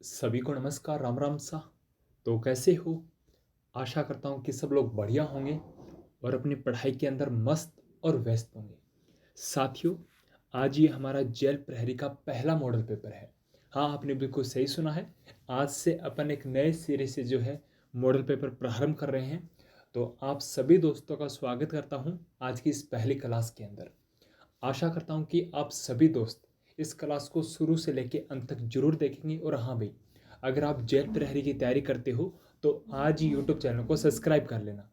सभी को नमस्कार, राम राम सा। तो कैसे हो? आशा करता हूँ कि सब लोग बढ़िया होंगे और अपनी पढ़ाई के अंदर मस्त और व्यस्त होंगे। साथियों, आज ये हमारा जेल प्रहरी का पहला मॉडल पेपर है। हाँ, आपने बिल्कुल सही सुना है। आज से अपन एक नए सिरे से जो है मॉडल पेपर प्रारंभ कर रहे हैं। तो आप सभी दोस्तों का स्वागत करता हूँ आज की इस पहली क्लास के अंदर। आशा करता हूँ कि आप सभी दोस्त इस क्लास को शुरू से लेकर अंत तक जरूर देखेंगे। और हाँ भाई, अगर आप जेल प्रहरी की तैयारी करते हो तो आज ही यूट्यूब चैनल को सब्सक्राइब कर लेना,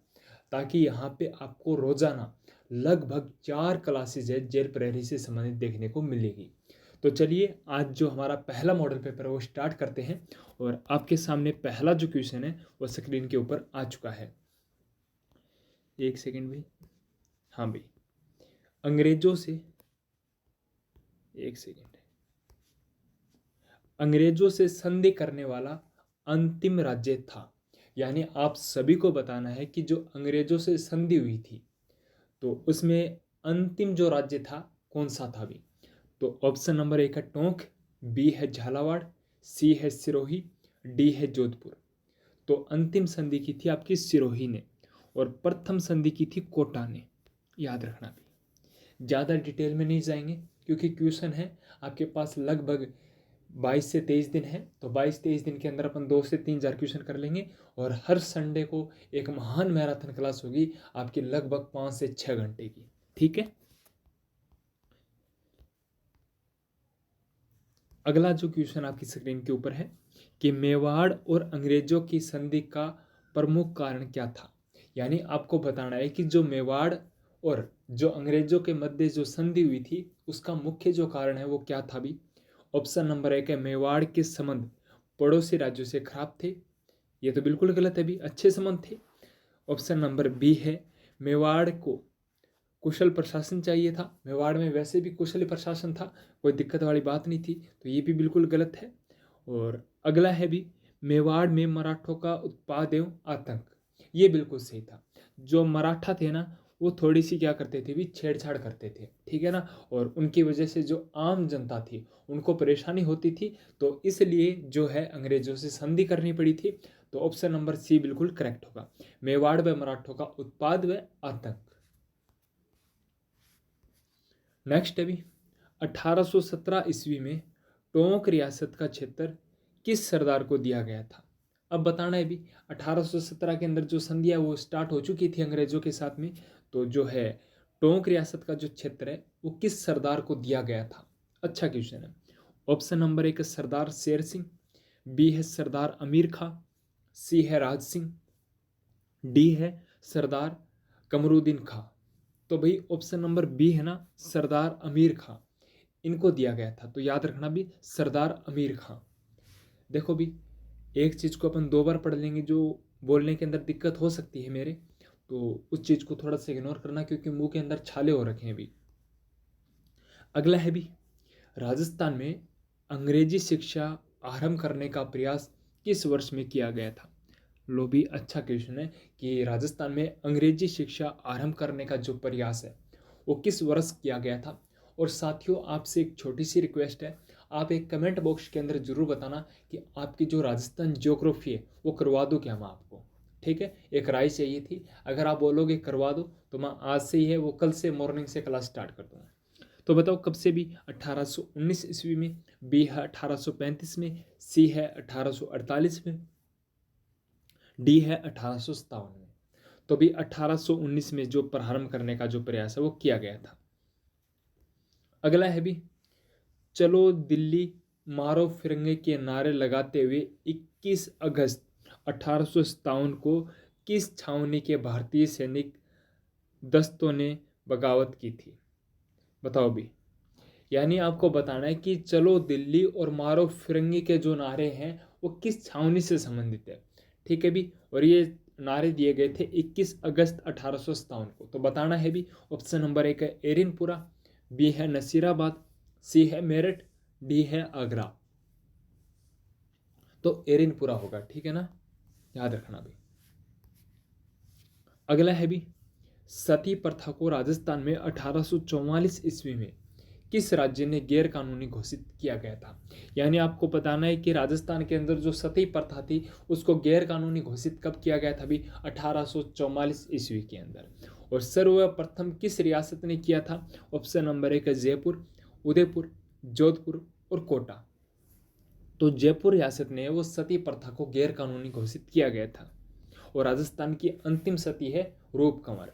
ताकि यहाँ पे आपको रोजाना लगभग 4 क्लासेज है जेल प्रहरी से संबंधित देखने को मिलेगी। तो चलिए, आज जो हमारा पहला मॉडल पेपर है वो स्टार्ट करते हैं। और आपके सामने पहला जो क्वेश्चन है वो स्क्रीन के ऊपर आ चुका है। एक सेकेंड भाई। हाँ भाई, अंग्रेजों से एक सेकेंड अंग्रेजों से संधि करने वाला अंतिम राज्य था। यानी आप सभी को बताना है कि जो अंग्रेजों से संधि हुई थी तो उसमें अंतिम जो राज्य था कौन सा था भी। तो ऑप्शन नंबर 1 है टोंक, बी है झालावाड़, सी है सिरोही, डी है जोधपुर। तो अंतिम संधि की थी आपकी सिरोही ने और प्रथम संधि की थी कोटा ने। याद रखना भी, ज़्यादा डिटेल में नहीं जाएंगे क्योंकि क्वेश्चन है आपके पास लगभग 22 से 23 दिन है। तो 22-23 दिन के अंदर अपन 2 से 3 हजार क्वेश्चन कर लेंगे। और हर संडे को एक महान मैराथन क्लास होगी आपकी लगभग 5 से 6 घंटे की। ठीक है। अगला जो क्वेश्चन आपकी स्क्रीन के ऊपर है कि मेवाड़ और अंग्रेजों की संधि का प्रमुख कारण क्या था। यानी आपको बताना है कि जो मेवाड़ और जो अंग्रेजों के मध्य जो संधि हुई थी उसका मुख्य जो कारण है वो क्या था भी। ऑप्शन नंबर 1 है मेवाड़ के संबंध पड़ोसी राज्यों से खराब थे। ये तो बिल्कुल गलत है भी, अच्छे संबंध थे। ऑप्शन नंबर बी है मेवाड़ को कुशल प्रशासन चाहिए था। मेवाड़ में वैसे भी कुशल प्रशासन था, कोई दिक्कत वाली बात नहीं थी। तो ये भी बिल्कुल गलत है। और अगला है भी मेवाड़ में मराठों का उत्पाद एवं आतंक। ये बिल्कुल सही था। जो मराठा थे ना वो थोड़ी सी क्या करते थे भी, छेड़छाड़ करते थे, ठीक है ना। और उनकी वजह से जो आम जनता थी उनको परेशानी होती थी। तो इसलिए जो है अंग्रेजों से संधि करनी पड़ी थी। तो ऑप्शन नंबर सी बिल्कुल करेक्ट होगा, मेवाड़ व मराठों का उत्पाद व आतंक। नेक्स्ट है भी 1817 ईस्वी में टोंक रियासत का क्षेत्र किस सरदार को दिया गया था। अब बताना है भी 1817 के अंदर जो संधि है वो स्टार्ट हो चुकी थी अंग्रेजों के साथ में। तो जो है टोंक रियासत का जो क्षेत्र है वो किस सरदार को दिया गया था। अच्छा क्वेश्चन है। ऑप्शन नंबर 1 सरदार शेर सिंह, बी है सरदार अमीर खां, सी है राज सिंह, डी है सरदार कमरुद्दीन खां। तो भाई ऑप्शन नंबर बी है ना, सरदार अमीर खां, इनको दिया गया था। तो याद रखना भी सरदार अमीर खां। देखो भी, एक चीज़ को अपन 2 बार पढ़ लेंगे, जो बोलने के अंदर दिक्कत हो सकती है मेरे, तो उस चीज़ को थोड़ा सा इग्नोर करना क्योंकि मुंह के अंदर छाले हो रखे हैं भी। अगला है भी राजस्थान में अंग्रेजी शिक्षा आरंभ करने का प्रयास किस वर्ष में किया गया था। लो भी, अच्छा क्वेश्चन है कि राजस्थान में अंग्रेजी शिक्षा आरंभ करने का जो प्रयास है वो किस वर्ष किया गया था। और साथियों, आपसे एक छोटी सी रिक्वेस्ट है, आप एक कमेंट बॉक्स के अंदर जरूर बताना कि आपकी जो राजस्थान ज्योग्राफी है वो करवा दूँ क्या मैं आपको। ठीक है, एक राय चाहिए थी। अगर आप बोलोगे करवा दो तो मैं आज से ही है वो कल से मॉर्निंग से क्लास स्टार्ट कर दूंगा। तो बताओ कब से भी, 1819 ईस्वी में, बी है 1835 में, सी है 1848 में, डी है 1857 में। तो भी 1819 में जो प्रारंभ करने का जो प्रयास है वो किया गया था। अगला है भी चलो दिल्ली मारो फिरंगे के नारे लगाते हुए 21 अगस्त 1857 को किस छावनी के भारतीय सैनिक दस्तों ने बगावत की थी। बताओ भी। यानी आपको बताना है कि चलो दिल्ली और मारो फिरंगी के जो नारे हैं वो किस छावनी से संबंधित है। ठीक है भी, और ये नारे दिए गए थे 21 अगस्त 1857 को। तो बताना है भी। ऑप्शन नंबर 1 है एरिनपुरा, बी है नसीराबाद, सी है मेरठ, डी है आगरा। तो एरिनपुरा होगा, ठीक है ना, याद रखना भी। अगला है भी सती प्रथा को राजस्थान में 1844 ईस्वी में किस राज्य ने गैर कानूनी घोषित किया गया था। यानी आपको बताना है कि राजस्थान के अंदर जो सती प्रथा थी उसको गैर कानूनी घोषित कब किया गया था, अभी 1844 ईस्वी के अंदर। और सर्वप्रथम किस रियासत ने किया था? ऑप्शन नंबर 1 है जयपुर, उदयपुर, जोधपुर और कोटा। तो जयपुर रियासत ने वो सती प्रथा को गैर कानूनी घोषित किया गया था। और राजस्थान की अंतिम सती है रूप कंवर,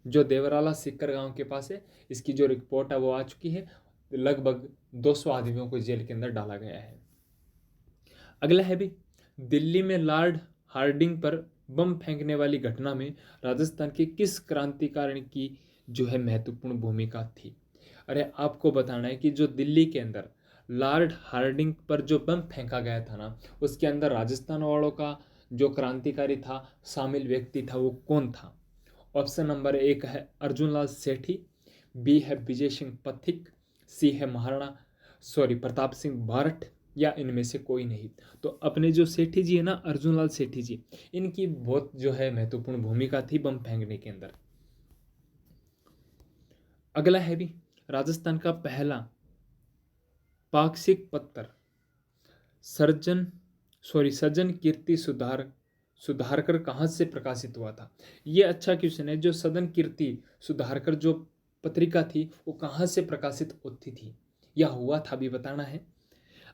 जो देवराला सिक्कर गांव के पास है। इसकी जो रिपोर्ट है वो आ चुकी है। लगभग 200 आदमियों को जेल के अंदर डाला गया है। अगला है भी, दिल्ली में लॉर्ड हार्डिंग पर बम फेंकने वाली घटना में राजस्थान के किस क्रांतिकारी की जो है महत्वपूर्ण भूमिका थी। अरे आपको बताना है कि जो दिल्ली के अंदर लॉर्ड हार्डिंग पर जो बम फेंका गया था ना, उसके अंदर राजस्थान वालों का जो क्रांतिकारी था, शामिल व्यक्ति था, वो कौन था। ऑप्शन नंबर 1 है अर्जुनलाल सेठी, बी है विजय सिंह पथिक, सी है प्रताप सिंह बारठ, या इनमें से कोई नहीं। तो अपने जो सेठी जी है ना, अर्जुनलाल सेठी जी, इनकी बहुत जो है महत्वपूर्ण भूमिका थी बम फेंकने के अंदर। अगला है भी, राजस्थान का पहला पाक्षिक पत्र सज्जन कीर्ति सुधारकर कहाँ से प्रकाशित हुआ था। ये अच्छा क्वेश्चन है। जो सदन कीर्ति सुधारकर जो पत्रिका थी वो कहाँ से प्रकाशित होती थी या हुआ था, भी बताना है।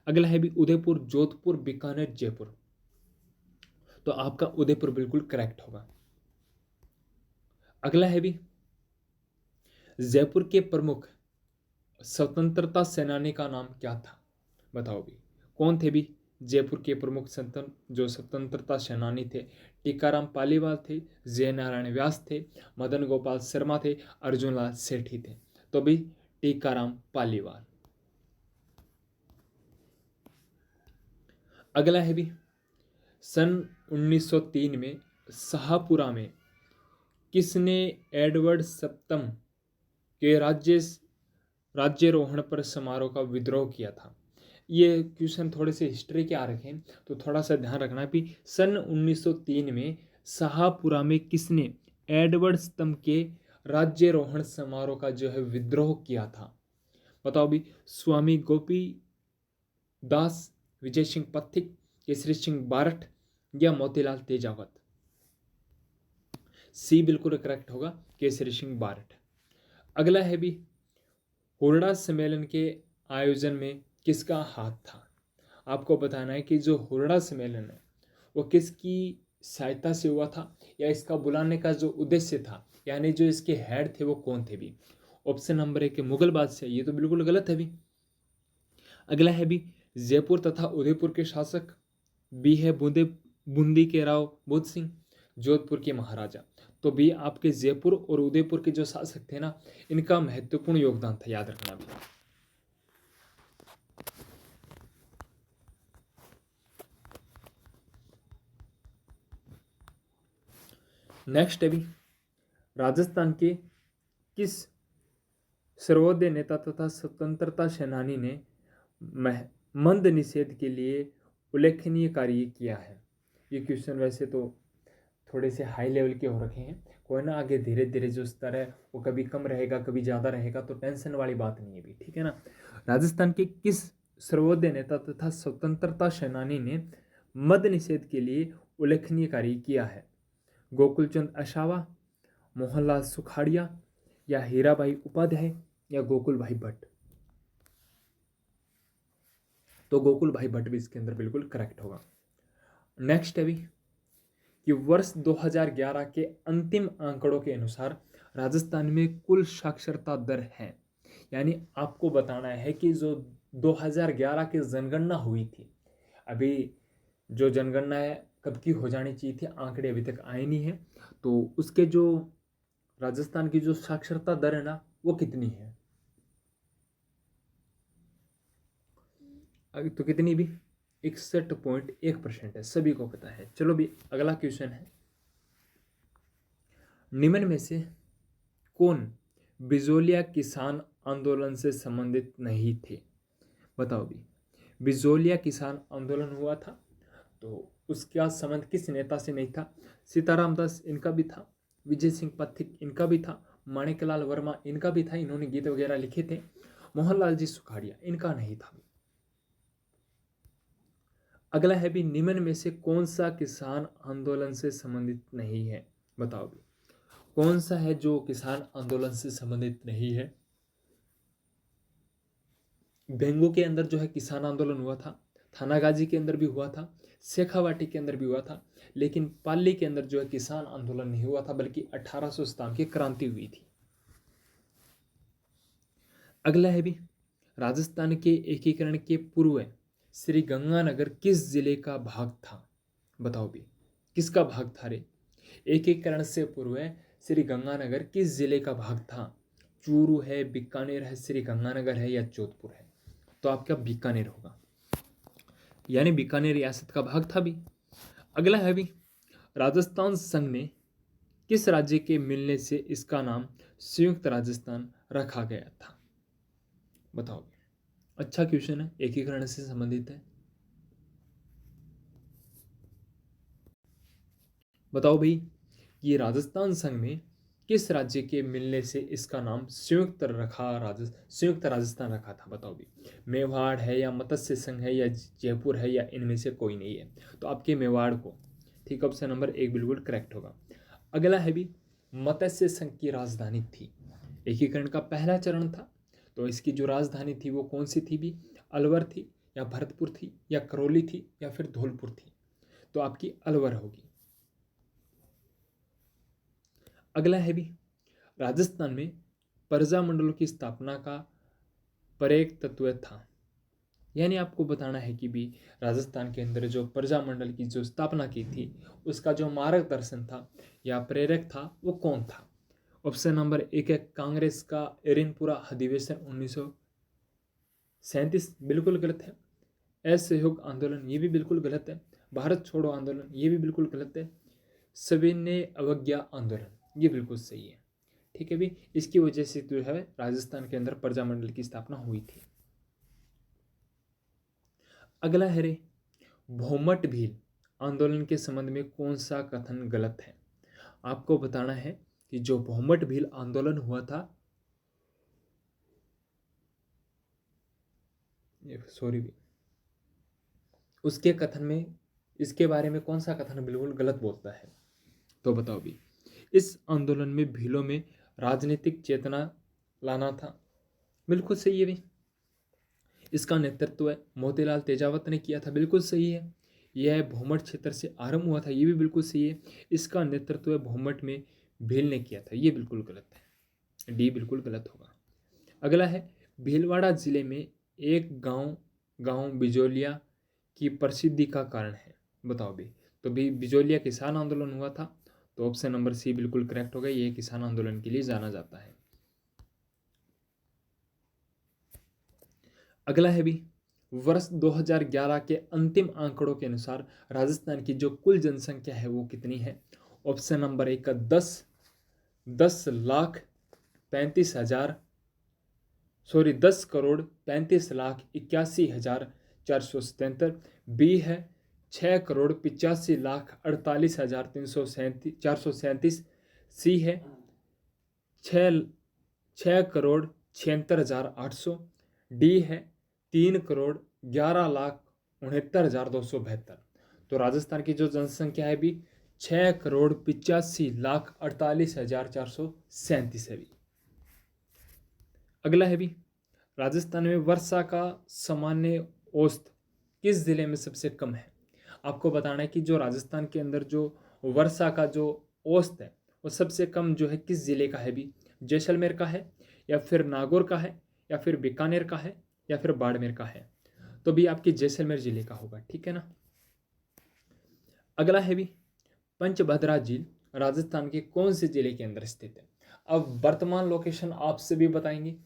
अगला है भी उदयपुर, जोधपुर, बीकानेर, जयपुर। तो आपका उदयपुर बिल्कुल करेक्ट होगा। अगला है भी, जयपुर के प्रमुख स्वतंत्रता सेनानी का नाम क्या था। बताओ भी कौन थे भी जयपुर के प्रमुख स्वतंत्रता सेनानी थे। टीकाराम पालीवाल थे, जय नारायण व्यास थे, मदन गोपाल शर्मा थे, अर्जुनलाल सेठी थे। तो भी टीकाराम पालीवाल। अगला है भी, सन 1903 में शाहपुरा में किसने एडवर्ड सप्तम के राज्यारोहण पर समारोह का विद्रोह किया था। ये क्वेश्चन थोड़े से हिस्ट्री के आ रखे हैं, तो थोड़ा सा ध्यान रखना भी। सन 1903 में शाहपुरा में किसने एडवर्ड सप्तम के राज्यारोहण समारोह का जो है विद्रोह किया था। बताओ भी, स्वामी गोपी दास, विजय सिंह पथिक, केसरी सिंह बारठ, या मोतीलाल तेजावत। सी बिल्कुल करेक्ट होगा, केसरी सिंह बारठ। अगला है भी, हुरडा सम्मेलन के आयोजन में किसका हाथ था। आपको बताना है कि जो हुरडा सम्मेलन है वो किसकी सहायता से हुआ था, या इसका बुलाने का जो उद्देश्य था, यानी जो इसके हेड थे वो कौन थे भी। ऑप्शन नंबर 1 मुगल बादशाह, ये तो बिल्कुल गलत है भी। अगला है भी, जयपुर तथा उदयपुर के शासक, बी है बूंदी के राव बुध सिंह, जोधपुर के महाराजा। तो भी आपके जयपुर और उदयपुर के जो शासक थे ना, इनका महत्वपूर्ण योगदान था, याद रखना भी। नेक्स्ट है भी, राजस्थान के किस सर्वोदय नेता तथा स्वतंत्रता सेनानी ने मंद निषेध के लिए उल्लेखनीय कार्य किया है। ये क्वेश्चन वैसे तो थोड़े से हाई लेवल के हो रखे हैं, कोई ना, आगे धीरे धीरे जो स्तर है वो कभी कम रहेगा कभी ज़्यादा रहेगा, तो टेंशन वाली बात नहीं है भी, ठीक है ना। राजस्थान के किस सर्वोदय नेता तथा स्वतंत्रता सेनानी ने मद निषेध के लिए उल्लेखनीय कार्य किया है। गोकुलचंद अशावा, मोहनलाल सुखाड़िया, या हीराबाई उपाध्याय, या गोकुल भाई भट्ट। तो गोकुल भाई भट्ट भी इसके अंदर बिल्कुल करेक्ट होगा। नेक्स्ट है भी कि वर्ष 2011 के अंतिम आंकड़ों के अनुसार राजस्थान में कुल साक्षरता दर है। यानी आपको बताना है कि जो 2011 की जनगणना हुई थी, अभी जो जनगणना है कब की हो जानी चाहिए थी, आंकड़े अभी तक आए नहीं है, तो उसके जो राजस्थान की जो साक्षरता दर है ना वो कितनी है। अभी तो कितनी भी 61.1% है, सभी को पता है। चलो भी अगला क्वेश्चन है, निम्न में से कौन बिजोलिया किसान आंदोलन से संबंधित नहीं थे। बताओ भी, बिजोलिया किसान आंदोलन हुआ था तो उसका संबंध किस नेता से नहीं था। सीताराम दास इनका भी था, विजय सिंह पथिक इनका भी था, माणिकलाल वर्मा इनका भी था, इन्होंने गीत वगैरह लिखे थे। मोहनलाल जी सुखाड़िया इनका नहीं था। अगला है भी, निम्न में से कौन सा किसान आंदोलन से संबंधित नहीं है? बताओ भी कौन सा है जो किसान आंदोलन से संबंधित नहीं है? भेंगू के अंदर जो है किसान आंदोलन हुआ था, थानागाजी के अंदर भी हुआ था, शेखावाटी के अंदर भी हुआ था, लेकिन पाली के अंदर जो है किसान आंदोलन नहीं हुआ था, बल्कि 1857 की क्रांति हुई थी। अगला है भी, राजस्थान के एकीकरण के पूर्व श्री गंगानगर किस जिले का भाग था? बताओ भी किसका भाग था रे? एकीकरण से पूर्व श्री गंगानगर किस जिले का भाग था? चूरू है, बीकानेर है, श्री गंगानगर है या जोधपुर है? तो आपका बीकानेर होगा, यानी बीकानेर रियासत का भाग था भी। अगला है भी, राजस्थान संघ में किस राज्य के मिलने से इसका नाम संयुक्त राजस्थान रखा गया था? बताओ। अच्छा क्वेश्चन है, एकीकरण से संबंधित है। बताओ भाई, ये राजस्थान संघ में किस राज्य के मिलने से इसका नाम संयुक्त राजस्थान रखा था? बताओ भी, मेवाड़ है या मत्स्य संघ है या जयपुर है या इनमें से कोई नहीं है? तो आपके मेवाड़ को, ठीक, ऑप्शन नंबर 1 बिल्कुल करेक्ट होगा। अगला है भी, मत्स्य संघ की राजधानी थी, एकीकरण का पहला चरण था, तो इसकी जो राजधानी थी वो कौन सी थी भी? अलवर थी या भरतपुर थी या करौली थी या फिर धौलपुर थी? तो आपकी अलवर होगी। अगला है भी, राजस्थान में प्रजा मंडलों की स्थापना का प्रेरक तत्व था, यानी आपको बताना है कि भी राजस्थान के अंदर जो प्रजा मंडल की जो स्थापना की थी उसका जो मार्गदर्शन था या प्रेरक था वो कौन था? ऑप्शन नंबर 1 है कांग्रेस का एरिनपुरा अधिवेशन 1937, बिल्कुल गलत है। असहयोग आंदोलन, ये भी बिल्कुल गलत है। भारत छोड़ो आंदोलन, ये भी बिल्कुल गलत है। सविनय अवज्ञा आंदोलन, ये बिल्कुल सही है। ठीक है भी, इसकी वजह से जो है राजस्थान के अंदर प्रजामंडल की स्थापना हुई थी। अगला है रे, भोमट भील आंदोलन के संबंध में कौन सा कथन गलत है? आपको बताना है कि जो भोमट भील आंदोलन हुआ था, सॉरी भी, उसके कथन में, इसके बारे में कौन सा कथन बिल्कुल गलत बोलता है? तो बताओ भी, इस आंदोलन में भीलों में राजनीतिक चेतना लाना था, बिल्कुल सही है भी। इसका नेतृत्व मोतीलाल तेजावत ने किया था, बिल्कुल सही है। यह भोमट क्षेत्र से आरंभ हुआ था, ये भी बिल्कुल सही है। इसका नेतृत्व भोमट में भील ने किया था, ये बिल्कुल गलत है, डी बिल्कुल गलत होगा। अगला है, भीलवाड़ा जिले में एक गांव बिजोलिया की प्रसिद्धि का कारण है? बताओ भी, तो भी बिजोलिया किसान आंदोलन हुआ था, तो ऑप्शन नंबर सी बिल्कुल करेक्ट होगा, ये किसान आंदोलन के लिए जाना जाता है। अगला है भी, वर्ष 2011 के अंतिम आंकड़ों के अनुसार राजस्थान की जो कुल जनसंख्या है वो कितनी है? ऑप्शन नंबर 1 का 10,35,81,477। बी है 6,85,48,337। सी है 6,76,76,800। डी है 3,11,69,272। तो राजस्थान की जो जनसंख्या है भी 6,85,48,437 है भी। अगला है भी, राजस्थान में वर्षा का सामान्य औसत किस जिले में सबसे कम है? आपको बताना है कि जो राजस्थान के अंदर जो वर्षा का जो औसत है वो सबसे कम जो है किस जिले का है भी? जैसलमेर का है या फिर नागौर का है या फिर बीकानेर का है या फिर बाड़मेर का है? तो भी आपके जैसलमेर जिले का होगा, ठीक है ना। अगला है भी, पंचभद्रा झील राजस्थान के कौन से जिले के अंदर स्थित है? अब वर्तमान लोकेशन आपसे भी बताएंगे,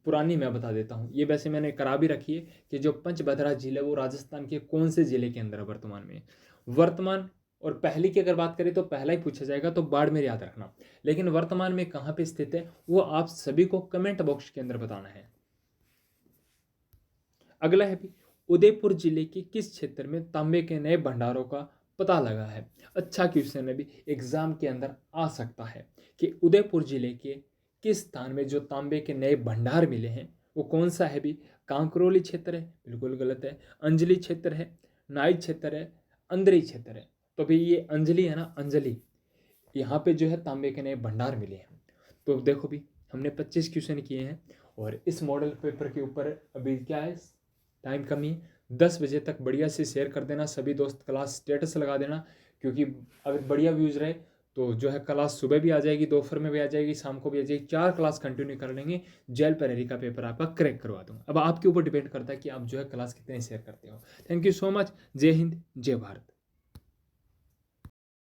पुरानी मैं बता देता हूँ। ये वैसे मैंने करा भी रखी है कि जो पंचभद्रा झील है वो राजस्थान के कौन से जिले के अंदर है वर्तमान में। वर्तमान और पहले की अगर बात करें तो पहला ही पूछा जाएगा, तो बाड़मेर याद रखना। लेकिन वर्तमान में कहाँ पे स्थित है वो आप सभी को कमेंट बॉक्स के अंदर बताना है। अगला है भी, उदयपुर जिले के किस क्षेत्र में तांबे के नए भंडारों का पता लगा है? अच्छा क्वेश्चन है भी, एग्जाम के अंदर आ सकता है कि उदयपुर जिले के किस स्थान में जो तांबे के नए भंडार मिले हैं वो कौन सा है भी? कांकरोली क्षेत्र है, बिल्कुल गलत है। अंजलि क्षेत्र है, नाइट क्षेत्र है, अंद्री क्षेत्र है। तो भाई ये अंजलि है ना, अंजलि, यहाँ पे जो है तांबे के नए भंडार मिले हैं। तो देखो भी हमने 25 क्वेश्चन किए हैं और इस मॉडल पेपर के ऊपर अभी क्या है, टाइम कमी है। 10 बजे तक बढ़िया से शेयर कर देना सभी दोस्त, क्लास स्टेटस लगा देना, क्योंकि अगर बढ़िया व्यूज़ रहे तो जो है क्लास सुबह भी आ जाएगी, दोपहर में भी आ जाएगी, शाम को भी आ जाएगी, 4 क्लास कंटिन्यू कर लेंगे। जेल पैरेरी का पेपर आपका क्रैक करवा दूंगा। अब आपके ऊपर डिपेंड करता है कि आप जो है क्लास कितने शेयर करते हो। Thank you so much. जय हिंद, जय भारत।